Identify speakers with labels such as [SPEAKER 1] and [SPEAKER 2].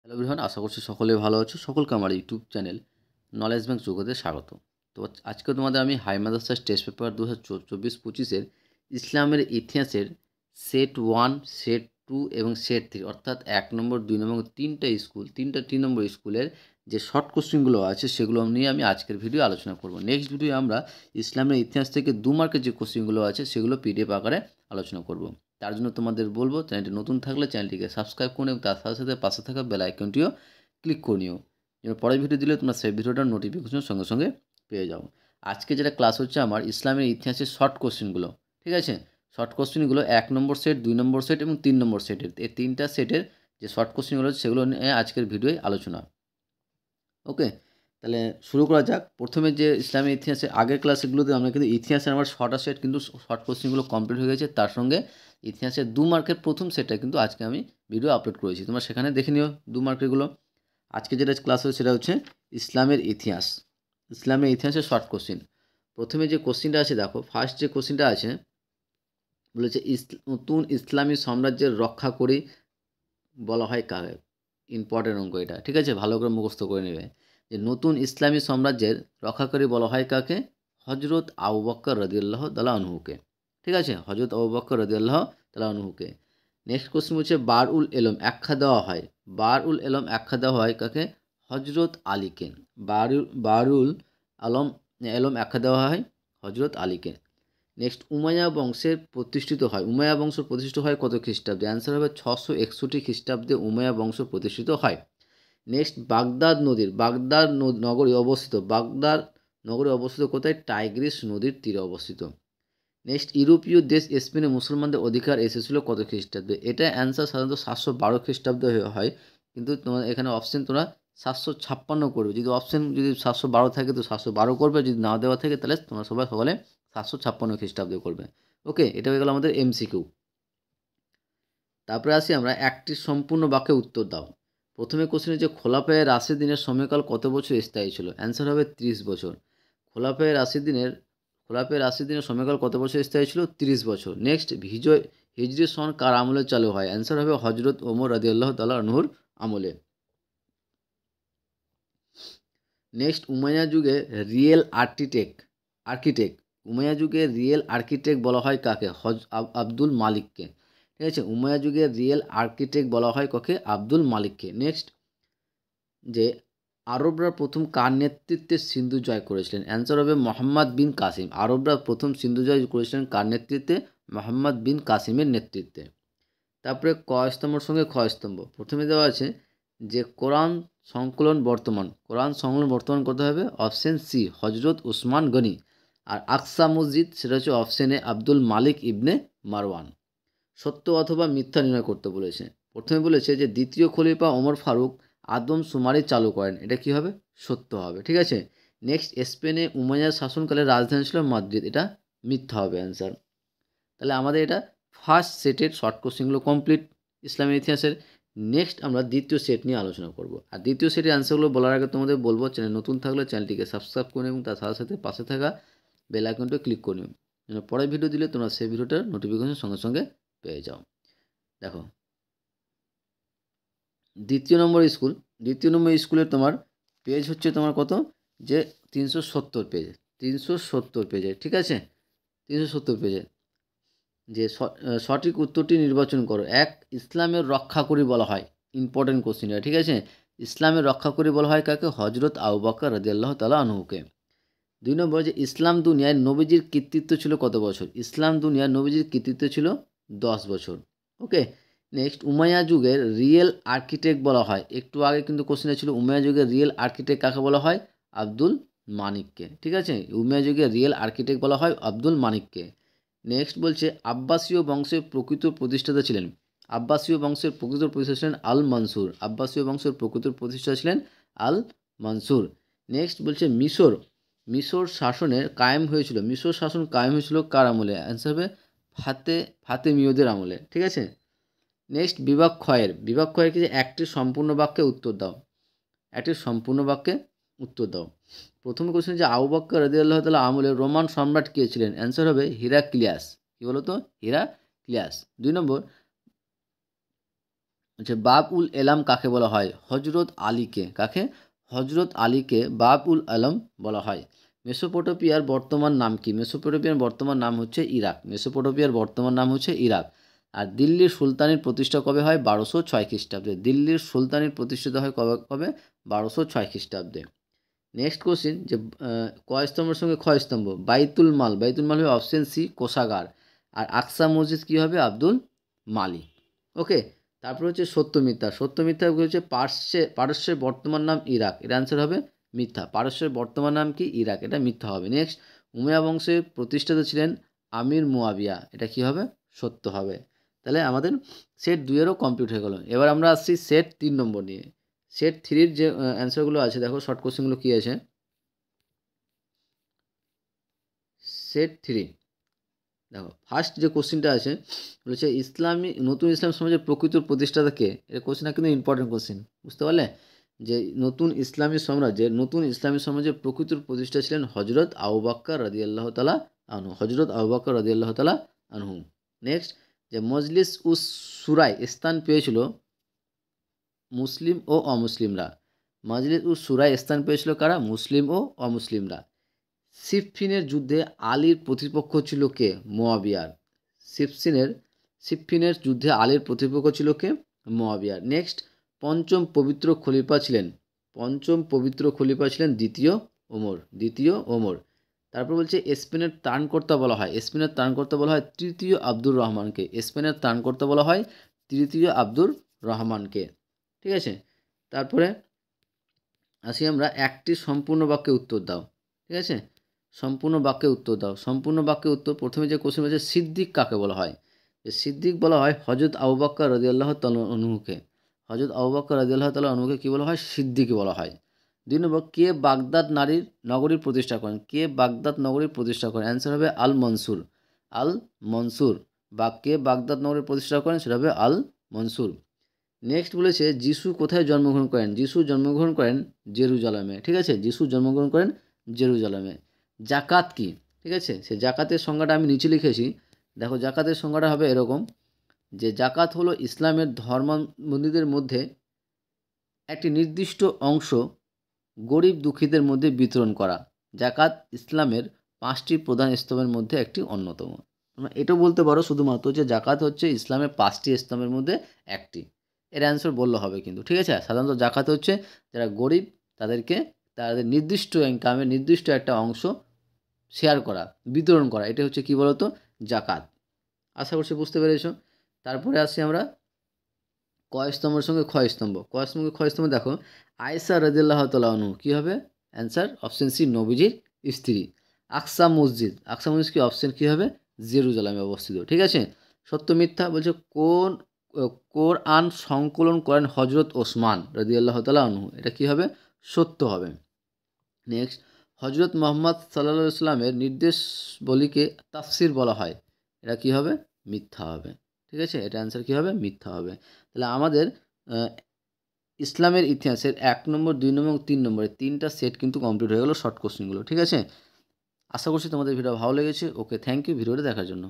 [SPEAKER 1] Hello everyone, আশা করছি সকলে ভালো আছো। সকলকে আমার ইউটিউব চ্যানেল নলেজ ব্যাংক জগতে স্বাগত। তো আজকে তোমাদের আমি হাই মাদ্রাসার টেস্ট পেপার 2024-25-এর ইসলামের ইতিহাসের সেট 1, সেট 2 এবং সেট 3 অর্থাৎ 1 নম্বর, 2 নম্বর এবং 3 নম্বর স্কুলের যে শর্ট কোশ্চেনগুলো আছে সেগুলো নিয়ে আমি আজকের ভিডিও আলোচনা করব। নেক্সট ভিডিও আমরা ইসলামের ইতিহাস থেকে 2 মার্কের যে কোশ্চেনগুলো আছে সেগুলো পিডিএফ আকারে আলোচনা করব। তার জন্য তোমাদের বলবো, চ্যানেলটি নতুন থাকলে চ্যানেলটিকে সাবস্ক্রাইব করুন এবং তার সাথে সাথে পাশে থাকা বেল আইকনটিও ক্লিক করে নিও, যেন পরের ভিডিও দিলে তোমরা সেই ভিডিওটার নোটিফিকেশন সঙ্গে সঙ্গে পেয়ে যাও। আজকে যেটা ক্লাস হচ্ছে আমার ইসলামের ইতিহাসের শর্ট কোশ্চেনগুলো, ঠিক আছে? শর্ট কোশ্চেনগুলো 1 নম্বর সেট, 2 নম্বর সেট এবং 3 নম্বর সেটের, এই 3টা সেটের যে শর্ট কোশ্চেনগুলো সেগুলো নিয়ে আজকের ভিডিওয় আলোচনা। ওকে, তাহলে শুরু করা যাক। প্রথমে যে ইসলামের ইতিহাসের আগের ক্লাসগুলোতে আমরা কিন্তু ইতিহাসের আমার শর্ট সেট কিন্তু শর্ট কোশ্চেনগুলো কমপ্লিট হয়ে গেছে, তার সঙ্গে ইতিহাসের 2 মার্কের প্রথম সেটটা কিন্তু আজকে আমি ভিডিও আপলোড করেছি, তোমরা সেখানে দেখে নিও 2 মার্কেরগুলো। আজকে যেটা ক্লাস হচ্ছে সেটা হচ্ছে ইসলামের ইতিহাস, ইসলামের ইতিহাসের শর্ট কোশ্চেন। প্রথমে যে কোশ্চেনটা আছে দেখো, ফার্স্ট যে কোশ্চেনটা আছে বলেছে নতুন ইসলামী সাম্রাজ্যের রক্ষা করি বলা হয় কাকে? ইম্পর্টেন্ট অঙ্ক এটা, ঠিক আছে? ভালো করে মুখস্থ করে নেবে যে নতুন ইসলামী সাম্রাজ্যের রক্ষাকারী বলা হয় কাকে? হজরত আবু বকর রাদিয়াল্লাহু তাআলা আনহুকে, ঠিক আছে? হজরত আবু বকর রাদিয়াল্লাহু তাআলা আনহুকে। নেক্সট কোশ্চেন হচ্ছে বারউল এলম আখ্যা দেওয়া হয়, বারউল এলম আখ্যা দেওয়া হয় কাকে? হজরত আলীকে। বারুল আলম এলম আখ্যা দেওয়া হয় হজরত আলীকে। নেক্সট উমাইয়া বংশের প্রতিষ্ঠিত হয়, উমাইয়া বংশ প্রতিষ্ঠিত হয় কত খ্রিস্টাব্দে? অ্যান্সার হবে 661 খ্রিস্টাব্দে উমাইয়া বংশ প্রতিষ্ঠিত হয়। নেক্সট বাগদাদ নগরী অবস্থিত, বাগদাদ নগরী অবস্থিত কোথায়? টাইগ্রিস নদীর তীরে অবস্থিত। নেক্সট ইউরোপীয় দেশ স্পেনে মুসলমানদের অধিকার এসেছিল কত খ্রিস্টাব্দে? এটা অ্যান্সার সাধারণত 712 খ্রিস্টাব্দে হয়, কিন্তু তোমার এখানে অপশন তোমরা 756 করবে। যদি 712 থাকে তো 712 করবে, যদি না দেওয়া থাকে তাহলে তোমরা সকালে 756 খ্রিস্টাব্দে করবে। ওকে, এটা হয়ে গেল আমাদের এমসিকিউ। তারপরে আসি আমরা একটি সম্পূর্ণ বাক্যে উত্তর দাও। প্রথমে কোশ্চেন হচ্ছে খোলাফায়ে রাশিদিনের সময়কাল কত বছর স্থায়ী ছিল? অ্যান্সার হবে 30 বছর। খোলাফায়ে রাশিদিনের সময়কাল কত বছর স্থায়ী ছিল? 30 বছর। নেক্সট হিজরি সন কার আমলে চালু হয়? অ্যান্সার হবে হজরত ওমর রাদিয়াল্লাহু তাআলা আনহুর আমলে। নেক্সট উমাইয়া যুগে রিয়েল আর্কিটেক্ট উমাইয়া যুগে রিয়েল আর্কিটেক্ট বলা হয় কাকে? আব্দুল মালিককে, ঠিক আছে? উমাইয়া যুগের রিয়েল আর্কিটেক্ট বলা হয় কাকে? আব্দুল মালিককে। নেক্সট যে আরবরা প্রথম কার নেতৃত্বে সিন্ধু জয় করেছিলেন? অ্যান্সার হবে মোহাম্মদ বিন কাসিম। আরবরা প্রথম সিন্ধু জয় করেছিলেন কার নেতৃত্বে? মোহাম্মদ বিন কাসিমের নেতৃত্বে। তারপরে ক স্তম্ভর সঙ্গে খ স্তম্ভ। প্রথমে দেওয়া আছে যে কোরআন সংকলন বর্তমান করতে হবে, অপশন সি হজরত উসমান গনি। আর আকসা মসজিদ সেটা হচ্ছে অপশন এ আব্দুল মালিক ইবনে মারওয়ান। সত্য অথবা মিথ্যা নির্ণয় করতে বলেছে। প্রথমে বলেছে যে দ্বিতীয় খলিফা ওমর ফারুক আদমশুমারি চালু করেন, এটা কি হবে? সত্য হবে, ঠিক আছে? নেক্সট স্পেনে উমাইয়ার শাসনকালে রাজধানী ছিল মাদ্রিদ, এটা মিথ্যা হবে অ্যান্সার। তাহলে আমাদের এটা ফার্স্ট সেটের শর্ট কোশ্চেনগুলো কমপ্লিট ইসলামের ইতিহাসের। নেক্সট আমরা দ্বিতীয় সেট নিয়ে আলোচনা করব। আর দ্বিতীয় সেটের অ্যান্সারগুলো বলার আগে তোমাদের বলবো, চ্যানেল নতুন থাকলে চ্যানেলটিকে সাবস্ক্রাইব করে এবং তার সাথে সাথে পাশে থাকা বেল আইকনটা ক্লিক করে নিও, যেন পরের ভিডিও দিলে তোমরা সেই ভিডিওটার নোটিফিকেশন সঙ্গে সঙ্গে পেয়ে যাও। দেখো, দ্বিতীয় নম্বর স্কুলের তোমার পেজ হচ্ছে তোমার কত? যে 370 পেজ, 370 পেজে, ঠিক আছে? 370 পেজে যে সঠিক উত্তরটি নির্বাচন করো। এক, ইসলামের রক্ষাকরী বলা হয়, ইম্পর্টেন্ট কোশ্চেন এটা, ঠিক আছে? ইসলামের রক্ষাকরী বলা হয় কাকে? হজরত আবু বকর রাদিয়াল্লাহু তাআলা আনহুকে। 2 নম্বর যে ইসলাম দুনিয়ায় নবীজির কৃতিত্ব ছিল কত বছর? ইসলাম দুনিয়ায় নবীজির কৃতিত্ব ছিল 10 বছর। ওকে, নেক্সট উমাইয়া যুগের রিয়েল আর্কিটেক্ট বলা হয়, একটু আগে কিন্তু কোশ্চেনটা ছিল উমাইয়া যুগের রিয়েল আর্কিটেক্ট কাকে বলা হয়? আব্দুল মানিককে, ঠিক আছে? উমাইয়া যুগের রিয়েল আর্কিটেক্ট বলা হয় আব্দুল মানিককে। নেক্সট বলছে আব্বাসীয় বংশের প্রকৃত প্রতিষ্ঠাতা ছিলেন, আব্বাসীয় বংশের প্রকৃত প্রতিষ্ঠাতা ছিলেন আল মানসুর, আব্বাসীয় বংশের প্রকৃত প্রতিষ্ঠাতা ছিলেন আল মানসুর। নেক্সট বলছে মিশর শাসন কায়েম হয়েছিল কার আমলে? অ্যান্সার হবে ফাতেমীয়দের আমলে, ঠিক আছে? নেক্সট বিভাগ ক্ষয়ের কি? একটি সম্পূর্ণ বাক্যে উত্তর দাও। প্রথম কোশ্চেন যে আবু বকর রাদিয়াল্লাহু তাআলা আমলে রোমান সম্রাট কে ছিলেন? অ্যান্সার হবে হিরাক্লিয়াস। কি বলো তো? হিরাক্লিয়াস। 2 নম্বর হচ্ছে বাব উল এলাম কাকে বলা হয়? হজরত আলীকে। কাকে? হজরত আলীকে বাব উল আলম বলা হয়। মেসোপটেমিয়ার বর্তমান নাম কি? মেসোপটেমিয়ার বর্তমান নাম হচ্ছে ইরাক। মেসোপটেমিয়ার বর্তমান নাম হচ্ছে ইরাক। আর দিল্লির সুলতানির প্রতিষ্ঠা কবে হয়? 1206 খ্রিস্টাব্দে। দিল্লির সুলতানির প্রতিষ্ঠিত হয় কবে? 1206 খ্রিস্টাব্দে। নেক্সট কোশ্চিন যে ক স্তম্ভের সঙ্গে খ স্তম্ভ। বাইতুল মাল। বাইতুল মাল হবে অপশন সি কোষাগার। আর আকসা মসজিদ কী হবে? আব্দুল মালিক। ওকে, তারপর হচ্ছে সত্য মিথ্যা। সত্য মিথ্যা হচ্ছে পারস্যের বর্তমান নাম ইরাক, এর অ্যান্সার হবে মিথ্যা। পারস্যের বর্তমান নাম কি? ইরাক, এটা মিথ্যা হবে। নেক্সট, উমাইয়া বংশের প্রতিষ্ঠাতা ছিলেন আমির মুয়াবিয়া, এটা কি হবে? সত্য হবে। তাহলে আমাদের সেট 2 এরও কমপ্লিট হয়ে গেল। এবার আমরা আসছি সেট 3 নম্বর নিয়ে। সেট 3-র যে অ্যান্সারগুলো আছে, দেখো শর্ট কোশ্চেনগুলো কী আছে। সেট 3 দেখো, ফার্স্ট যে কোশ্চেনটা আছে বলেছে নতুন ইসলাম সমাজের প্রকৃত প্রতিষ্ঠাতা কে? এই কোশ্চেনটা কিন্তু ইম্পর্টেন্ট কোশ্চেন, বুঝতে পারলে? যে নতুন ইসলামী সমাজের প্রকৃত প্রতিষ্ঠা ছিলেন হজরত আবু বকর রাদিয়াল্লাহু তাআলা আনহু। হজরত আবু বকর রাদিয়াল্লাহু তাআলা আনহু। নেক্সট, যে মজলিস উস সুরায় স্থান পেয়েছিল মুসলিম ও অমুসলিমরা। মজলিস উস সুরায় স্থান পেয়েছিল কারা? মুসলিম ও অমুসলিমরা। সিফফিনের যুদ্ধে আলীর প্রতিপক্ষ ছিল কে? মুয়াবিয়ার। সিফফিনের যুদ্ধে আলীর প্রতিপক্ষ ছিল কে? মুয়াবিয়ার। নেক্সট, পঞ্চম পবিত্র খলিফা ছিলেন দ্বিতীয় ওমর। তারপর বলছে স্পেনের ত্রাণকর্তা বলা হয় তৃতীয় আব্দুর রহমানকে। ঠিক আছে, তারপরে আসি আমরা একটি সম্পূর্ণ বাক্যে উত্তর দাও। ঠিক আছে, সম্পূর্ণ বাক্যে উত্তর। প্রথমে যে কোশ্চেন হচ্ছে সিদ্দিক কাকে বলা হয়? সিদ্দিক বলা হয় হজরত আবু বকর রাদিয়াল্লাহু তাআলা আনহুকে। কী বলা হয়? সিদ্দিক বলা হয়। 2 নম্বর, কে বাগদাদ নগরীর প্রতিষ্ঠা করেন? অ্যান্সার হবে আল মনসুর। বা কে বাগদাদ নগরীর প্রতিষ্ঠা করেন? সেটা হবে আল মনসুর। নেক্সট বলেছে যিশু কোথায় জন্মগ্রহণ করেন? যিশু জন্মগ্রহণ করেন জেরুজালেমে। ঠিক আছে, যিশু জন্মগ্রহণ করেন জেরুজালেমে। জাকাত কি? ঠিক আছে, সে জাকাতের সংজ্ঞাটা আমি নিচে লিখেছি। দেখো, জাকাতের সংজ্ঞাটা হবে এরকম, যে জাকাত হলো ইসলামের ধর্মাবলম্বীদের মধ্যে একটি নির্দিষ্ট অংশ গরিব দুঃখীদের মধ্যে বিতরণ করা। জাকাত ইসলামের 5টি প্রধান স্তম্ভের মধ্যে একটি অন্যতম। তোমরা এটাও বলতে পারো শুধুমাত্র যে জাকাত হচ্ছে ইসলামের 5টি স্তম্ভের মধ্যে একটি। এর অ্যান্সার বললে হবে কিন্তু। ঠিক আছে, সাধারণত জাকাত হচ্ছে যারা গরিব তাদেরকে তাদের নির্দিষ্ট ইনকামের নির্দিষ্ট একটা অংশ শেয়ার করা, বিতরণ করা, এটা হচ্ছে কী বলতো? জাকাত। আশা করছি বুঝতে পেরেছো। তারপরে আসি আমরা ক স্তম্ভের সঙ্গে খ স্তম্ভ। দেখো, আয়েশা রাদিয়াল্লাহু তাআলা আনহু কী হবে? অ্যান্সার অপশন সি, নবীজির স্ত্রী। আকসা মসজিদ কি? অপশন কী হবে? জেরুজালেমে অবস্থিত। ঠিক আছে, সত্য মিথ্যা বলছে কোরআন সংকলন করেন হজরত ওসমান রাদিয়াল্লাহু তাআলা আনহু, এটা কী হবে? সত্য হবে। নেক্সট, হজরত মুহাম্মদ সাল্লাল্লাহু আলাইহি ওয়াসাল্লামের নির্দেশাবলীকে তাফসির বলা হয়, এটা কী হবে? মিথ্যা হবে। ঠিক আছে, এটা অ্যান্সার কী হবে? মিথ্যা হবে। তাহলে আমাদের ইসলামের ইতিহাসের 1 নম্বর, 2 নম্বর এবং 3 নম্বরের 3টা সেট কিন্তু কমপ্লিট হয়ে গেল শর্ট কোশ্চেনগুলো। ঠিক আছে, আশা করছি তোমাদের ভিডিও ভালো লেগেছে। ওকে, থ্যাংক ইউ ভিডিওটা দেখার জন্য।